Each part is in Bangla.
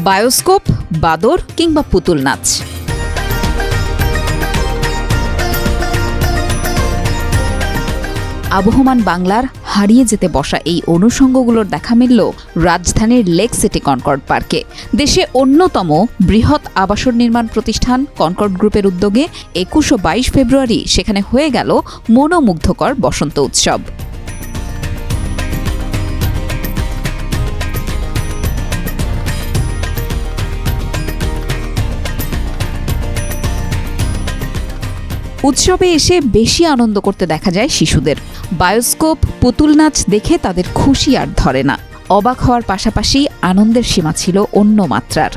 বায়োস্কোপ, বাদর কিংবা পুতুল নাচ। আবহমান বাংলার হারিয়ে যেতে বসা এই অনুষঙ্গগুলোর দেখা মিলল রাজধানীর লেক সিটি কনকর্ড পার্কে। দেশে অন্যতম বৃহৎ আবাসন নির্মাণ প্রতিষ্ঠান কনকর্ড গ্রুপের উদ্যোগে ২১ ও ২২ ফেব্রুয়ারি সেখানে হয়ে গেল মনোমুগ্ধকর বসন্ত উৎসব। উৎসবে এসে বেশি আনন্দ করতে দেখা যায় শিশুদের। বায়োস্কোপ, পুতুল নাচ দেখে তাদের খুশি আর ধরে না। অবাক হওয়ার পাশাপাশি আনন্দের সীমা ছিল অন্য মাত্রার।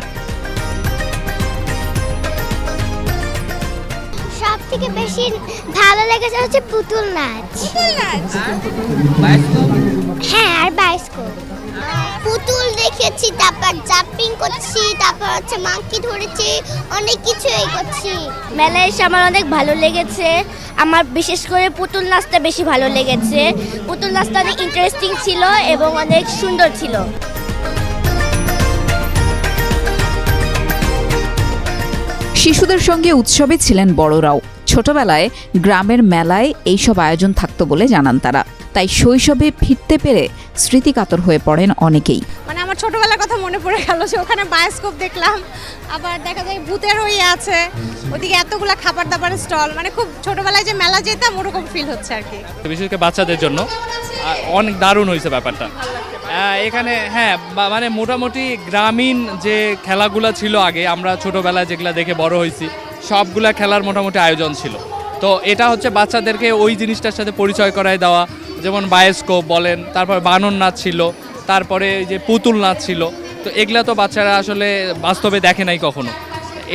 সবথেকে বেশি ভালো লেগেছে হচ্ছে পুতুল নাচ। হ্যাঁ, আর বায়োস্কোপ। পুতুল দেখেছি, তারপর জাম্পিং করছি, তারপর হচ্ছে মাংকি ধরেছি, অনেক কিছু করছি। মেলায় এসে আমার অনেক ভালো লেগেছে। আমার বিশেষ করে পুতুল নাচটা বেশি ভালো লেগেছে। পুতুল নাচটা অনেক ইন্টারেস্টিং ছিল এবং অনেক সুন্দর ছিল। শিশুদের সঙ্গে উৎসবে ছিলেন বড়রাও। ছোটবেলায় গ্রামের মেলায় এইসব আয়োজন থাকতো বলে জানান তারা। তাই শৈশবে ফিরতে পেরে স্মৃতিকাতর হয়ে পড়েন অনেকেই। আমার ছোটবেলার কথা মনে পড়ে গেল যে ওখানে বায়োস্কোপ দেখলাম, আবার দেখা যায় ভূতের আছে, ওদিকে এতগুলা খাবার দাবারের স্টল, খুব ছোটবেলায় যে মেলা যেতাম ওরকম ফিল হচ্ছে আর কি। বিশেষ করে বাচ্চাদের জন্য অনেক দারুণ হয়েছে ব্যাপারটা। এখানে মোটামুটি গ্রামীণ যে খেলাগুলো ছিল আগে আমরা ছোটবেলায় যেগুলো দেখে বড় হয়েছি সবগুলা খেলার মোটামুটি আয়োজন ছিল। তো এটা হচ্ছে বাচ্চাদেরকে ওই জিনিসটার সাথে পরিচয় করায় দেওয়া, যেমন বায়োস্কোপ বলেন, তারপর বানর নাচ ছিল, তারপরে যে পুতুল নাচ ছিল। তো এগুলা তো বাচ্চারা আসলে বাস্তবে দেখে নাই কখনো।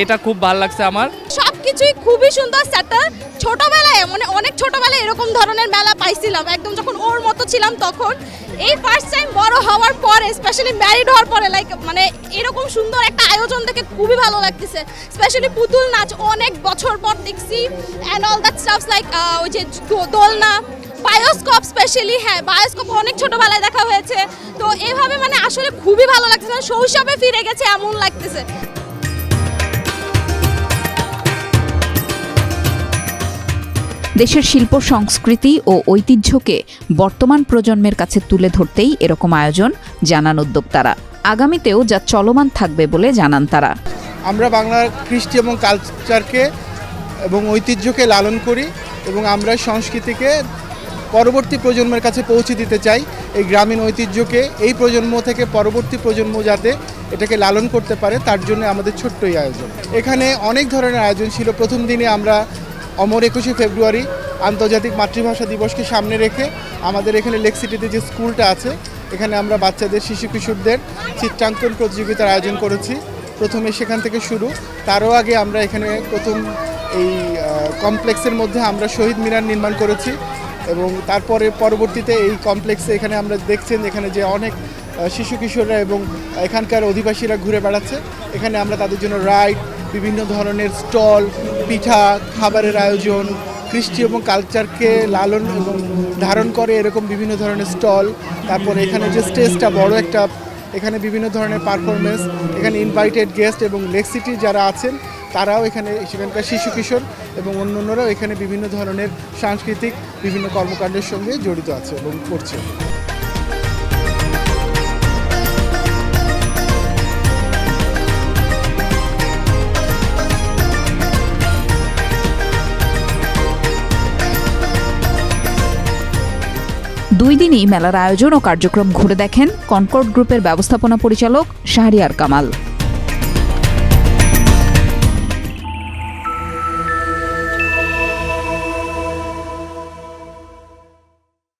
এটা খুব ভালো লাগছে আমার। সবকিছুই খুবই সুন্দর সেটআপ। ছোটবেলায় অনেক ছোটবেলায় এরকম ধরনের মেলা পাইছিলাম, একদম যখন ওর মতো ছিলাম তখন। এই ফার্স্ট টাইম বড় হওয়ার পরে, স্পেশালি ম্যারিড হওয়ার পরে এরকম সুন্দর একটা আয়োজন দেখে খুবই ভালো লাগতেছে। স্পেশালি পুতুল নাচ অনেক বছর পর দেখছি, অ্যান্ড অল দ্যাট স্টাফস ওই যে দোলনা, বায়োস্কোপ স্পেশালি। হ্যাঁ, বায়োস্কোপ অনেক ছোটবেলায় দেখা হয়েছে। তো এইভাবে আসলে খুবই ভালো লাগতেছে, শৈশবে ফিরে গেছে এমন লাগতেছে। দেশের শিল্প সংস্কৃতি ও ঐতিহ্যকে বর্তমান প্রজন্মের কাছে তুলে ধরতেই এরকম আয়োজন, জানান উদ্যোক্তারা। আগামীতেও যা চলমান থাকবে বলে জানান তারা। আমরা বাংলার কৃষ্টি এবং কালচারকে এবং ঐতিহ্যকে লালন করি এবং আমরা সংস্কৃতিকে পরবর্তী প্রজন্মের কাছে পৌঁছে দিতে চাই। এই গ্রামীণ ঐতিহ্যকে এই প্রজন্ম থেকে পরবর্তী প্রজন্ম যাতে এটাকে লালন করতে পারে তার জন্য আমাদের ছোট্ট এই আয়োজন। এখানে অনেক ধরনের আয়োজন ছিল। প্রথম দিনে আমরা অমর ২১শে ফেব্রুয়ারি আন্তর্জাতিক মাতৃভাষা দিবসকে সামনে রেখে আমাদের এখানে লেক সিটিতে যে স্কুলটা আছে এখানে আমরা বাচ্চাদের, শিশু কিশোরদের চিত্রাঙ্কন প্রতিযোগিতার আয়োজন করেছি। প্রথমে সেখান থেকে শুরু। তারও আগে আমরা এখানে প্রথম এই কমপ্লেক্সের মধ্যে আমরা শহীদ মিনার নির্মাণ করেছি এবং তারপরে পরবর্তীতে এই কমপ্লেক্সে এখানে আমরা দেখছেন এখানে যে অনেক শিশু কিশোররা এবং এখানকার অধিবাসীরা ঘুরে বেড়াচ্ছে। এখানে আমরা তাদের জন্য রাইড, বিভিন্ন ধরনের স্টল, পিঠা, খাবারের আয়োজন, কৃষ্টি এবং কালচারকে লালন এবং ধারণ করে এরকম বিভিন্ন ধরনের স্টল। তারপরে এখানে যে স্টেজটা বড় একটা, এখানে বিভিন্ন ধরনের পারফরমেন্স, এখানে ইনভাইটেড গেস্ট এবং লেক সিটি যারা আছেন তারাও এখানে, সেখানকার শিশু কিশোর এবং অন্যান্যরাও এখানে বিভিন্ন ধরনের সাংস্কৃতিক বিভিন্ন কর্মকাণ্ডের সঙ্গে জড়িত আছে এবং করছে। দুই দিনই মেলার আয়োজন ও কার্যক্রম ঘুরে দেখেন কনকর্ড গ্রুপের ব্যবস্থাপনা পরিচালক শাহরিয়ার কামাল।